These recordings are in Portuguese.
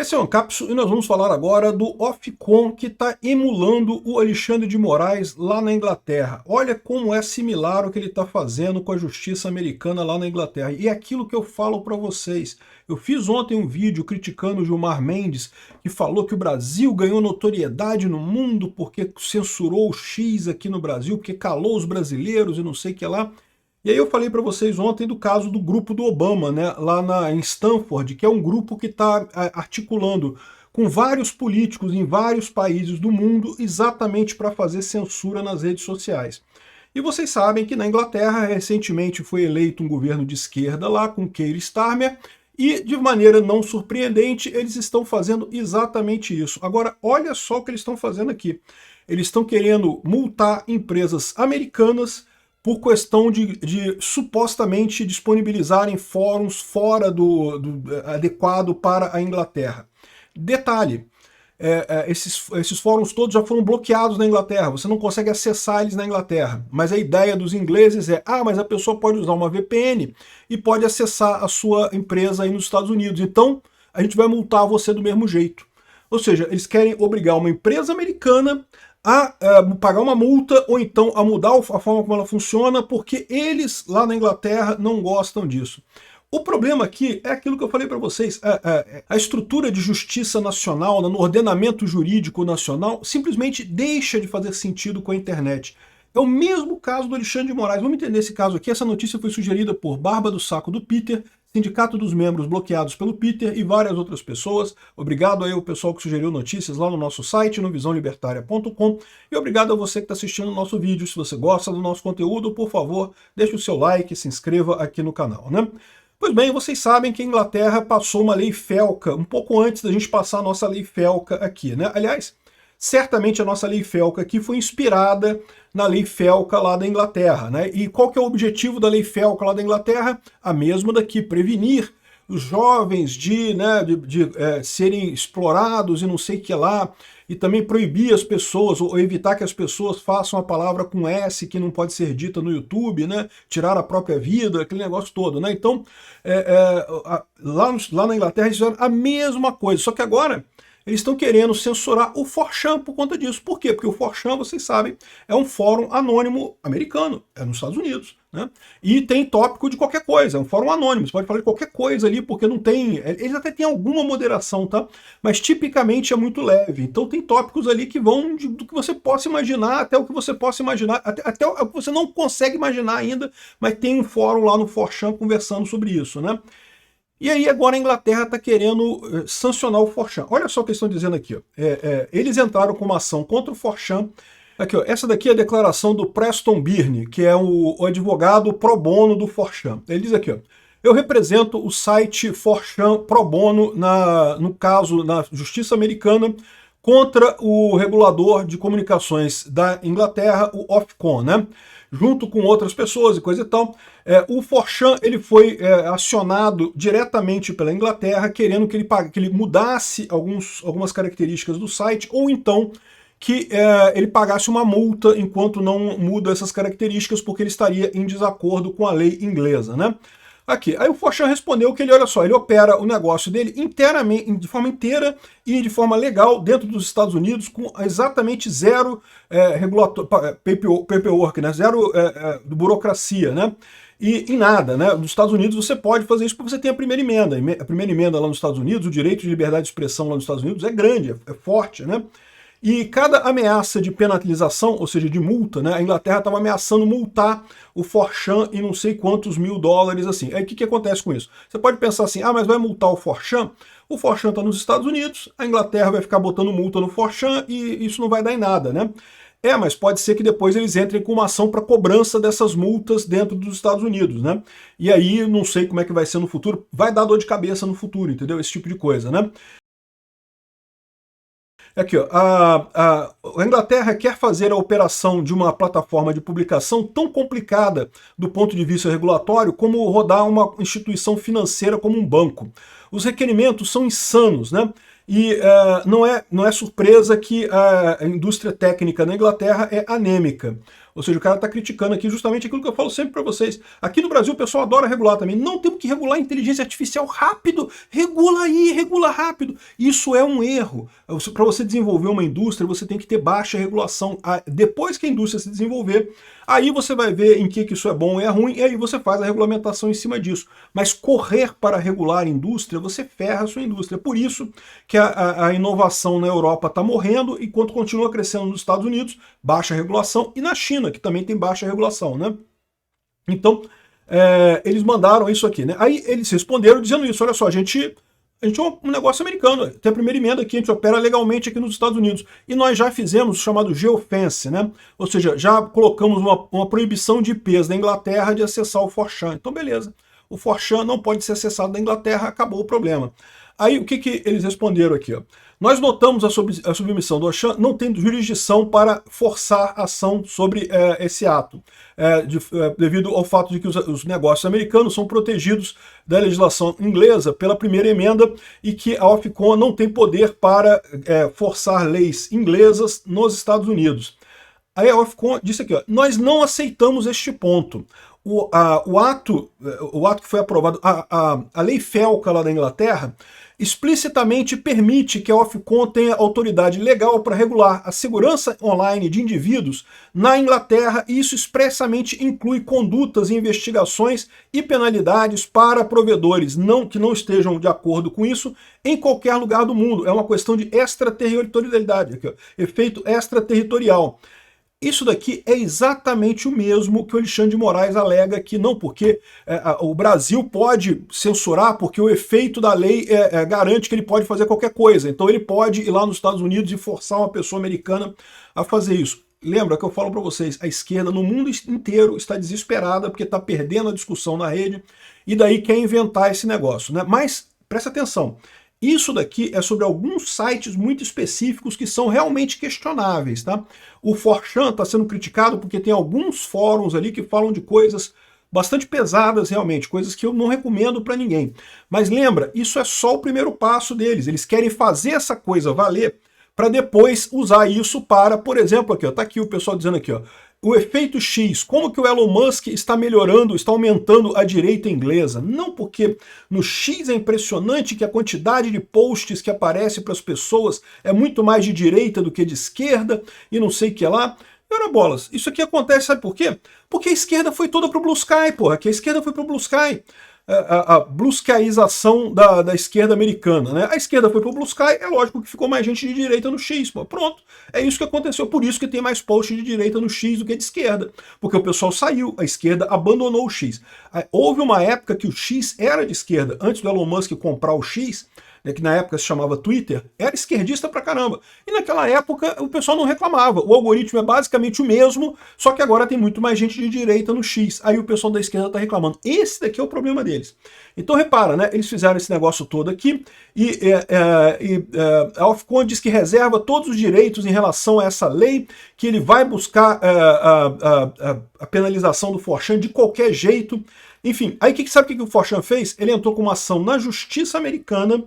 Esse é o Ancapsu e nós vamos falar agora do Ofcom, que está emulando o Alexandre de Moraes lá na Inglaterra. Olha como é similar o que ele está fazendo com a justiça americana lá na Inglaterra. E é aquilo que eu falo para vocês. Eu fiz ontem um vídeo criticando o Gilmar Mendes, que falou que o Brasil ganhou notoriedade no mundo porque censurou o X aqui no Brasil, porque calou os brasileiros e não sei o que lá. E aí eu falei para vocês ontem do caso do grupo do Obama, né, em Stanford, que é um grupo que está articulando com vários políticos em vários países do mundo exatamente para fazer censura nas redes sociais. E vocês sabem que na Inglaterra recentemente foi eleito um governo de esquerda lá com Keir Starmer e, de maneira não surpreendente, eles estão fazendo exatamente isso. Agora, olha só o que eles estão fazendo aqui. Eles estão querendo multar empresas americanas por questão de supostamente disponibilizarem fóruns fora do adequado para a Inglaterra. Detalhe, esses fóruns todos já foram bloqueados na Inglaterra, você não consegue acessar eles na Inglaterra. Mas a ideia dos ingleses é, mas a pessoa pode usar uma VPN e pode acessar a sua empresa aí nos Estados Unidos, então a gente vai multar você do mesmo jeito. Ou seja, eles querem obrigar uma empresa americana a pagar uma multa ou então a mudar a forma como ela funciona, porque eles lá na Inglaterra não gostam disso. O problema aqui é aquilo que eu falei para vocês, a estrutura de justiça nacional, no ordenamento jurídico nacional, simplesmente deixa de fazer sentido com a internet. É o mesmo caso do Alexandre de Moraes. Vamos entender esse caso aqui. Essa notícia foi sugerida por Barba do Saco do Peter, Sindicato dos Membros bloqueados pelo Peter e várias outras pessoas. Obrigado aí ao pessoal que sugeriu notícias lá no nosso site, no visãolibertaria.com. E obrigado a você que está assistindo o nosso vídeo. Se você gosta do nosso conteúdo, por favor, deixe o seu like e se inscreva aqui no canal, né? Pois bem, vocês sabem que a Inglaterra passou uma lei FELCA, um pouco antes da gente passar a nossa lei FELCA aqui, né? Aliás, certamente a nossa lei FELCA aqui foi inspirada na lei FELCA lá da Inglaterra, né? E qual que é o objetivo da lei FELCA lá da Inglaterra? A mesma daqui, prevenir os jovens de serem explorados e não sei o que lá, e também proibir as pessoas, ou evitar que as pessoas façam a palavra com S, que não pode ser dita no YouTube, né? Tirar a própria vida, aquele negócio todo, né? Então, lá na Inglaterra eles fizeram a mesma coisa, só que agora eles estão querendo censurar o 4chan por conta disso. Por quê? Porque o 4chan, vocês sabem, é um fórum anônimo americano, é nos Estados Unidos, né? E tem tópico de qualquer coisa, é um fórum anônimo, você pode falar de qualquer coisa ali, porque não tem... Eles até têm alguma moderação, tá? Mas tipicamente é muito leve. Então tem tópicos ali que vão do que você possa imaginar até o que você possa imaginar, até o que você não consegue imaginar ainda, mas tem um fórum lá no 4chan conversando sobre isso, né? E aí agora a Inglaterra está querendo sancionar o 4chan. Olha só o que eles estão dizendo aqui. Ó. Eles entraram com uma ação contra o 4chan. Aqui, ó, essa daqui é a declaração do Preston Byrne, que é o advogado pro bono do 4chan. Ele diz aqui, ó, eu represento o site 4chan pro bono, no caso, na justiça americana, contra o regulador de comunicações da Inglaterra, o Ofcom, né? Junto com outras pessoas e coisa e tal. O 4chan ele foi acionado diretamente pela Inglaterra, querendo que ele mudasse algumas características do site, ou então que ele pagasse uma multa enquanto não muda essas características, porque ele estaria em desacordo com a lei inglesa, né? Aqui, aí o 4chan respondeu que ele, olha só, ele opera o negócio dele inteiramente, de forma inteira e de forma legal dentro dos Estados Unidos, com exatamente zero paperwork, né? Zero burocracia, né? E em nada, né? Nos Estados Unidos você pode fazer isso porque você tem a primeira emenda. A primeira emenda lá nos Estados Unidos, o direito de liberdade de expressão lá nos Estados Unidos é grande, é forte, né? E cada ameaça de penalização, ou seja, de multa, né? A Inglaterra estava ameaçando multar o 4chan em não sei quantos mil dólares, assim. Aí o que acontece com isso? Você pode pensar assim, mas vai multar o 4chan? O 4chan está nos Estados Unidos, a Inglaterra vai ficar botando multa no 4chan e isso não vai dar em nada, né? Mas pode ser que depois eles entrem com uma ação para cobrança dessas multas dentro dos Estados Unidos, né? E aí, não sei como é que vai ser no futuro, vai dar dor de cabeça no futuro, entendeu? Esse tipo de coisa, né? Aqui, ó, a Inglaterra quer fazer a operação de uma plataforma de publicação tão complicada do ponto de vista regulatório como rodar uma instituição financeira como um banco. Os requerimentos são insanos, né? E não é surpresa que a indústria técnica na Inglaterra é anêmica. Ou seja, o cara está criticando aqui justamente aquilo que eu falo sempre para vocês. Aqui no Brasil o pessoal adora regular também. Não temos que regular a inteligência artificial rápido. Regula aí, regula rápido. Isso é um erro. Para você desenvolver uma indústria, você tem que ter baixa regulação. Depois que a indústria se desenvolver, aí você vai ver em que isso é bom e é ruim, e aí você faz a regulamentação em cima disso. Mas correr para regular a indústria, você ferra a sua indústria. Por isso que a inovação na Europa está morrendo, enquanto continua crescendo nos Estados Unidos, baixa regulação, e na China, que também tem baixa regulação, né? Então, eles mandaram isso aqui, né? Aí eles responderam dizendo isso, olha só, a gente é um negócio americano, tem a primeira emenda aqui, a gente opera legalmente aqui nos Estados Unidos. E nós já fizemos o chamado geofence, né? Ou seja, já colocamos uma proibição de IPs da Inglaterra de acessar o 4chan. Então, beleza. O 4chan não pode ser acessado da Inglaterra, acabou o problema. Aí, o que eles responderam aqui? Ó? Nós notamos a submissão do 4chan não tem jurisdição para forçar ação sobre esse ato, devido ao fato de que os negócios americanos são protegidos da legislação inglesa pela primeira emenda e que a Ofcom não tem poder para forçar leis inglesas nos Estados Unidos. Aí a Ofcom disse aqui, ó, nós não aceitamos este ponto. O ato que foi aprovado, a lei FELCA lá da Inglaterra, explicitamente permite que a Ofcom tenha autoridade legal para regular a segurança online de indivíduos na Inglaterra, e isso expressamente inclui condutas e investigações e penalidades para provedores que não estejam de acordo com isso em qualquer lugar do mundo. É uma questão de extraterritorialidade, aqui, ó, efeito extraterritorial. Isso daqui é exatamente o mesmo que o Alexandre de Moraes alega que não, porque o Brasil pode censurar porque o efeito da lei garante que ele pode fazer qualquer coisa. Então ele pode ir lá nos Estados Unidos e forçar uma pessoa americana a fazer isso. Lembra que eu falo para vocês, a esquerda no mundo inteiro está desesperada porque está perdendo a discussão na rede e daí quer inventar esse negócio, né? Mas presta atenção. Isso daqui é sobre alguns sites muito específicos que são realmente questionáveis, tá? O 4chan está sendo criticado porque tem alguns fóruns ali que falam de coisas bastante pesadas realmente, coisas que eu não recomendo para ninguém. Mas lembra, isso é só o primeiro passo deles. Eles querem fazer essa coisa valer para depois usar isso para, por exemplo, aqui, ó, tá aqui o pessoal dizendo aqui, ó, o efeito X, como que o Elon Musk está melhorando, está aumentando a direita inglesa? Não, porque no X é impressionante que a quantidade de posts que aparece para as pessoas é muito mais de direita do que de esquerda, e não sei o que lá. Ora bolas, isso aqui acontece, sabe por quê? Porque a esquerda foi toda pro Blue Sky, porra, que a esquerda foi pro Blue Sky. A Blue Skyização da esquerda americana, né? A esquerda foi pro Blue Sky, é lógico que ficou mais gente de direita no X, pô. Pronto, é isso que aconteceu, por isso que tem mais post de direita no X do que de esquerda, porque o pessoal saiu, a esquerda abandonou o X. Houve uma época que o X era de esquerda, antes do Elon Musk comprar o X, que na época se chamava Twitter, era esquerdista pra caramba. E naquela época o pessoal não reclamava. O algoritmo é basicamente o mesmo, só que agora tem muito mais gente de direita no X. Aí o pessoal da esquerda tá reclamando. Esse daqui é o problema deles. Então repara, né? Eles fizeram esse negócio todo aqui e a Ofcom diz que reserva todos os direitos em relação a essa lei, que ele vai buscar a penalização do 4chan de qualquer jeito. Enfim, aí sabe o que o 4chan fez? Ele entrou com uma ação na justiça americana,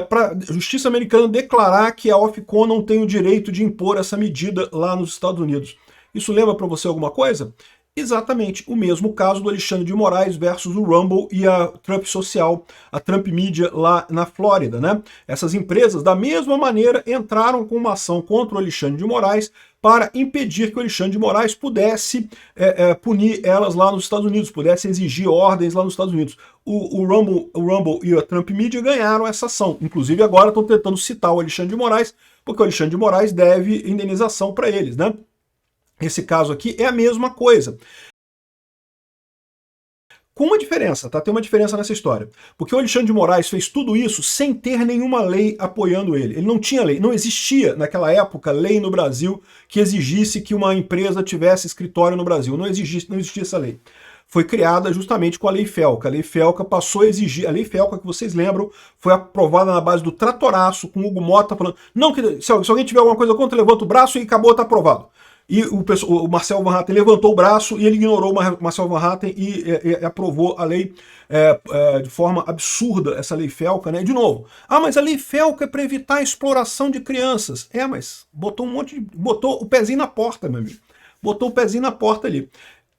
para a justiça americana declarar que a Ofcom não tem o direito de impor essa medida lá nos Estados Unidos. Isso lembra para você alguma coisa? Exatamente o mesmo caso do Alexandre de Moraes versus o Rumble e a Trump Social, a Trump Media lá na Flórida, né? Essas empresas, da mesma maneira, entraram com uma ação contra o Alexandre de Moraes para impedir que o Alexandre de Moraes pudesse punir elas lá nos Estados Unidos, pudesse exigir ordens lá nos Estados Unidos. O Rumble e a Trump Media ganharam essa ação. Inclusive agora estão tentando citar o Alexandre de Moraes, porque o Alexandre de Moraes deve indenização para eles, né? Esse caso aqui é a mesma coisa. Com uma diferença, tá? Tem uma diferença nessa história. Porque o Alexandre de Moraes fez tudo isso sem ter nenhuma lei apoiando ele. Ele não tinha lei, não existia naquela época lei no Brasil que exigisse que uma empresa tivesse escritório no Brasil. Não existia essa lei. Foi criada justamente com a Lei FELCA. A Lei FELCA passou a exigir... A Lei FELCA, que vocês lembram, foi aprovada na base do tratoraço, com o Hugo Mota falando, não, que se alguém tiver alguma coisa contra, levanta o braço e acabou, tá aprovado. E o Marcel Van Hatten levantou o braço e ele ignorou o Marcel Van Hatten e aprovou a lei de forma absurda, essa lei FELCA, né? De novo, mas a lei FELCA é para evitar a exploração de crianças. Mas botou botou o pezinho na porta, meu amigo. botou o pezinho na porta ali.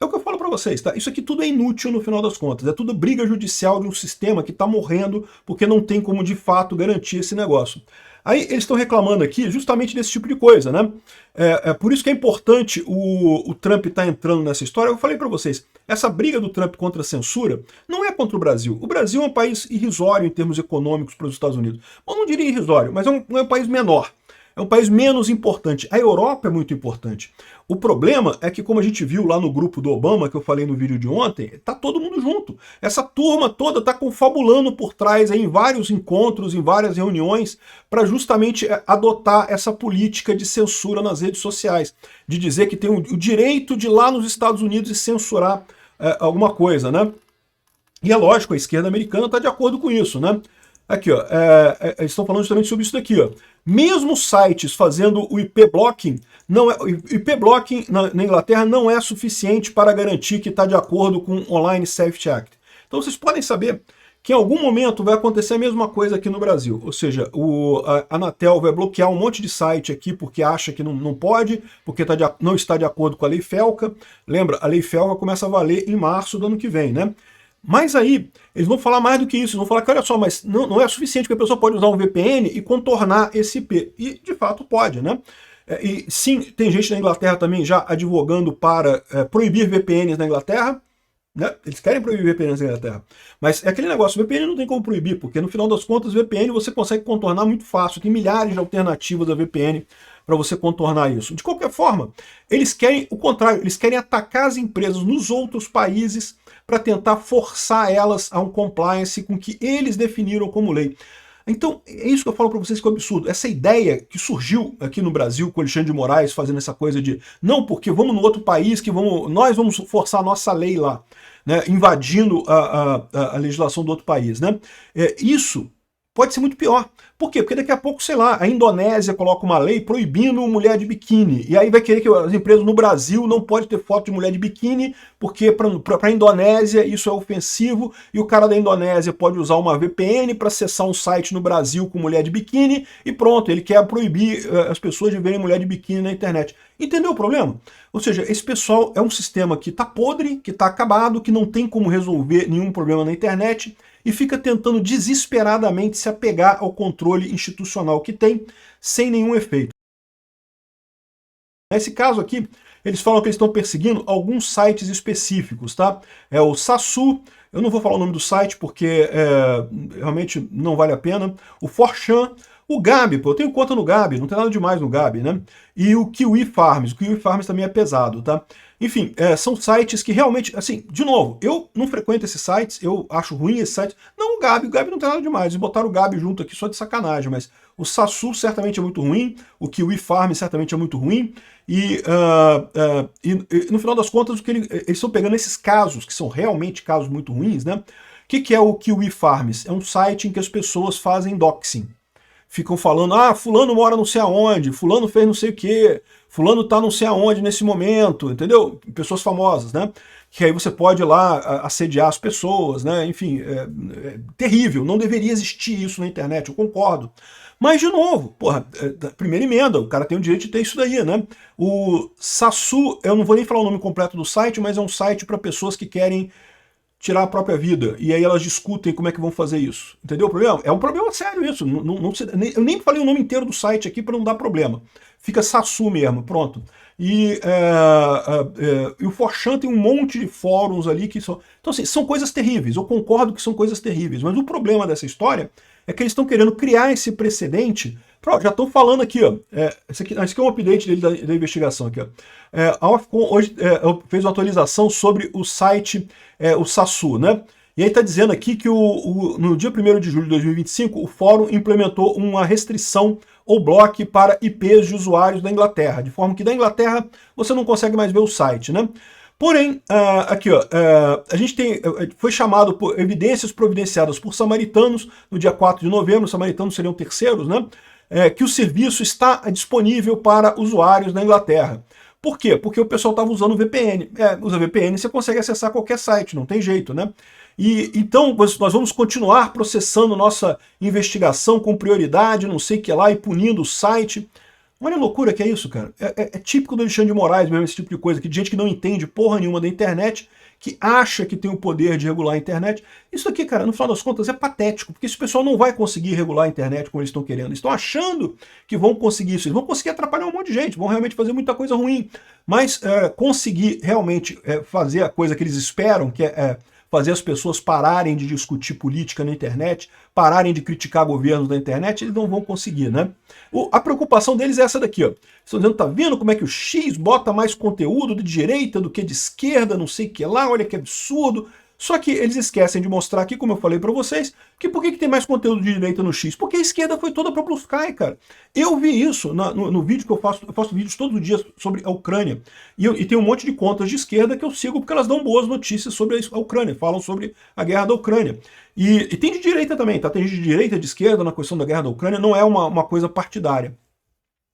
É o que eu falo para vocês, tá? Isso aqui tudo é inútil no final das contas, é tudo briga judicial de um sistema que está morrendo porque não tem como de fato garantir esse negócio. Aí eles estão reclamando aqui justamente desse tipo de coisa, né? Por isso que é importante o Trump estar entrando nessa história. Eu falei para vocês, essa briga do Trump contra a censura não é contra o Brasil. O Brasil é um país irrisório em termos econômicos para os Estados Unidos. Eu não diria irrisório, mas é um país menor. É um país menos importante. A Europa é muito importante. O problema é que, como a gente viu lá no grupo do Obama, que eu falei no vídeo de ontem, tá todo mundo junto. Essa turma toda tá confabulando por trás aí, em vários encontros, em várias reuniões, para justamente adotar essa política de censura nas redes sociais. De dizer que tem o direito de ir lá nos Estados Unidos e censurar alguma coisa, né? E é lógico, a esquerda americana está de acordo com isso, né? Aqui, ó, eles estão falando justamente sobre isso daqui, ó. Mesmo sites fazendo o IP blocking, o IP blocking na Inglaterra não é suficiente para garantir que está de acordo com o Online Safety Act. Então vocês podem saber que em algum momento vai acontecer a mesma coisa aqui no Brasil. Ou seja, a Anatel vai bloquear um monte de site aqui porque acha que não pode, porque não está de acordo com a Lei Felca. Lembra, a Lei Felca começa a valer em março do ano que vem, né? Mas aí, eles vão falar mais do que isso, eles vão falar que, olha só, mas não é suficiente que a pessoa pode usar um VPN e contornar esse IP. E, de fato, pode, né? E sim, tem gente na Inglaterra também já advogando para proibir VPNs na Inglaterra, né? Eles querem proibir VPNs na Inglaterra. Mas é aquele negócio, VPN não tem como proibir, porque no final das contas, VPN você consegue contornar muito fácil, tem milhares de alternativas a VPN para você contornar isso. De qualquer forma, eles querem o contrário, eles querem atacar as empresas nos outros países para tentar forçar elas a um compliance com o que eles definiram como lei. Então, é isso que eu falo para vocês que é um absurdo. Essa ideia que surgiu aqui no Brasil com o Alexandre de Moraes fazendo essa coisa de não, porque vamos no outro país que nós vamos forçar a nossa lei lá, né, invadindo a legislação do outro país, né? Isso pode ser muito pior. Por quê? Porque daqui a pouco, sei lá, a Indonésia coloca uma lei proibindo mulher de biquíni. E aí vai querer que as empresas no Brasil não podem ter foto de mulher de biquíni, porque para a Indonésia isso é ofensivo, e o cara da Indonésia pode usar uma VPN para acessar um site no Brasil com mulher de biquíni, e pronto, ele quer proibir as pessoas de verem mulher de biquíni na internet. Entendeu o problema? Ou seja, esse pessoal é um sistema que está podre, que está acabado, que não tem como resolver nenhum problema na internet, e fica tentando desesperadamente se apegar ao controle institucional que tem, sem nenhum efeito. Nesse caso aqui, eles falam que eles estão perseguindo alguns sites específicos, tá? É o Sasu, eu não vou falar o nome do site porque realmente não vale a pena, o 4chan, o Gabi, pô, eu tenho conta no Gabi, não tem nada demais no Gabi, né? E o Kiwi Farms também é pesado, tá? Enfim, são sites que realmente, assim, de novo, eu não frequento esses sites, eu acho ruim esses sites. Não o Gabi não tem nada demais, eles botaram o Gabi junto aqui só de sacanagem, mas o Sasu certamente é muito ruim, o Kiwi Farm certamente é muito ruim, e no final das contas, eles estão pegando esses casos, que são realmente casos muito ruins, né? O que é o Kiwi Farms? É um site em que as pessoas fazem doxing. Ficam falando, fulano mora não sei aonde, fulano fez não sei o quê, fulano tá não sei aonde nesse momento, entendeu? Pessoas famosas, né? Que aí você pode ir lá assediar as pessoas, né? Enfim, terrível, não deveria existir isso na internet, eu concordo. Mas, de novo, porra, primeira emenda, o cara tem o direito de ter isso daí, né? O Sasu, eu não vou nem falar o nome completo do site, mas é um site para pessoas que querem tirar a própria vida, e aí elas discutem como é que vão fazer isso. Entendeu o problema? É um problema sério isso. Eu nem falei o nome inteiro do site aqui para não dar problema. Fica Sasu mesmo, pronto. E o 4chan tem um monte de fóruns ali que são... Então, assim, são coisas terríveis. Eu concordo que são coisas terríveis, mas o problema dessa história é que eles estão querendo criar esse precedente. Pronto, já estão falando aqui, ó. Esse aqui é um update da investigação aqui, ó. A Ofcom hoje fez uma atualização sobre o site, o Sasu, né? E aí está dizendo aqui que no dia 1º de julho de 2025, o fórum implementou uma restrição ou bloco para IPs de usuários da Inglaterra, de forma que da Inglaterra você não consegue mais ver o site, né? Porém, aqui, ó, a gente foi chamado por evidências providenciadas por samaritanos no dia 4 de novembro, os samaritanos seriam terceiros, né? Que o serviço está disponível para usuários da Inglaterra. Por quê? Porque o pessoal estava usando VPN. Usa VPN, você consegue acessar qualquer site, não tem jeito, né? E então nós vamos continuar processando nossa investigação com prioridade, não sei o que lá, e punindo o site. Olha a loucura que é isso, cara. É típico do Alexandre de Moraes mesmo, esse tipo de coisa, que de gente que não entende porra nenhuma da internet, que acha que tem o poder de regular a internet. Isso aqui, cara, no final das contas é patético, porque esse pessoal não vai conseguir regular a internet como eles estão querendo. Eles estão achando que vão conseguir isso. Eles vão conseguir atrapalhar um monte de gente, vão realmente fazer muita coisa ruim. Mas conseguir realmente fazer a coisa que eles esperam, que é fazer as pessoas pararem de discutir política na internet, pararem de criticar governos na internet, eles não vão conseguir, né? A preocupação deles é essa daqui, ó. Estão dizendo, tá vendo como é que o X bota mais conteúdo de direita do que de esquerda, não sei o que lá, olha que absurdo. Só que eles esquecem de mostrar aqui, como eu falei para vocês, que por que tem mais conteúdo de direita no X? Porque a esquerda foi toda para Blue Sky, cara. Eu vi isso no vídeo que eu faço vídeos todos os dias sobre a Ucrânia. E tem um monte de contas de esquerda que eu sigo porque elas dão boas notícias sobre a Ucrânia, falam sobre a guerra da Ucrânia. E tem de direita também, tá? Tem de direita e de esquerda na questão da guerra da Ucrânia, não é uma coisa partidária.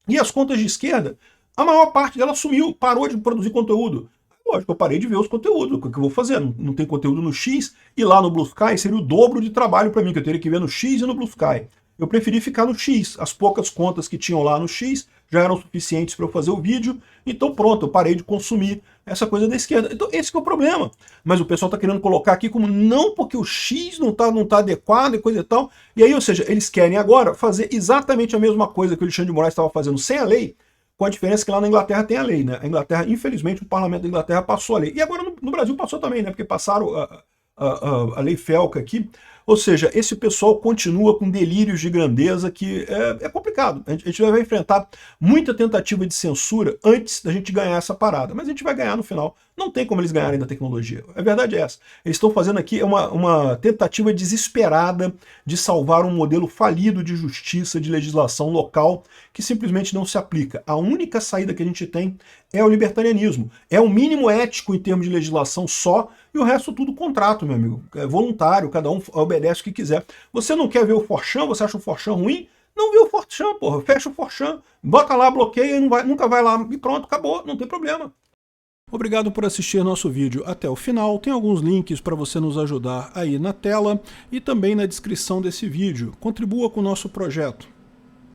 E as contas de esquerda, a maior parte delas sumiu, parou de produzir conteúdo. Lógico, eu parei de ver os conteúdos, o que eu vou fazer? Não tem conteúdo no X, e lá no Blue Sky seria o dobro de trabalho para mim, que eu teria que ver no X e no Blue Sky. Eu preferi ficar no X, as poucas contas que tinham lá no X já eram suficientes para eu fazer o vídeo, então pronto, eu parei de consumir essa coisa da esquerda. Então esse que é o problema. Mas o pessoal está querendo colocar aqui como não porque o X não tá adequado e coisa e tal, e aí, ou seja, eles querem agora fazer exatamente a mesma coisa que o Alexandre de Moraes estava fazendo sem a lei, com a diferença que lá na Inglaterra tem a lei, né? A Inglaterra, infelizmente, o parlamento da Inglaterra passou a lei. E agora no Brasil passou também, né? Porque passaram a lei Felca aqui. Ou seja, esse pessoal continua com delírios de grandeza que é complicado. A gente vai enfrentar muita tentativa de censura antes da gente ganhar essa parada. Mas a gente vai ganhar no final. Não tem como eles ganharem da tecnologia. A verdade é essa. Eles estão fazendo aqui uma tentativa desesperada de salvar um modelo falido de justiça, de legislação local, que simplesmente não se aplica. A única saída que a gente tem é o libertarianismo. É o mínimo ético em termos de legislação só, e o resto tudo contrato, meu amigo. É voluntário, cada um obedece o que quiser. Você não quer ver o Forchan, você acha o Forchan ruim? Não vê o Forchan, porra. Fecha o Forchan, bota lá, bloqueia e nunca vai lá. E pronto, acabou, não tem problema. Obrigado por assistir nosso vídeo até o final. Tem alguns links para você nos ajudar aí na tela e também na descrição desse vídeo. Contribua com o nosso projeto.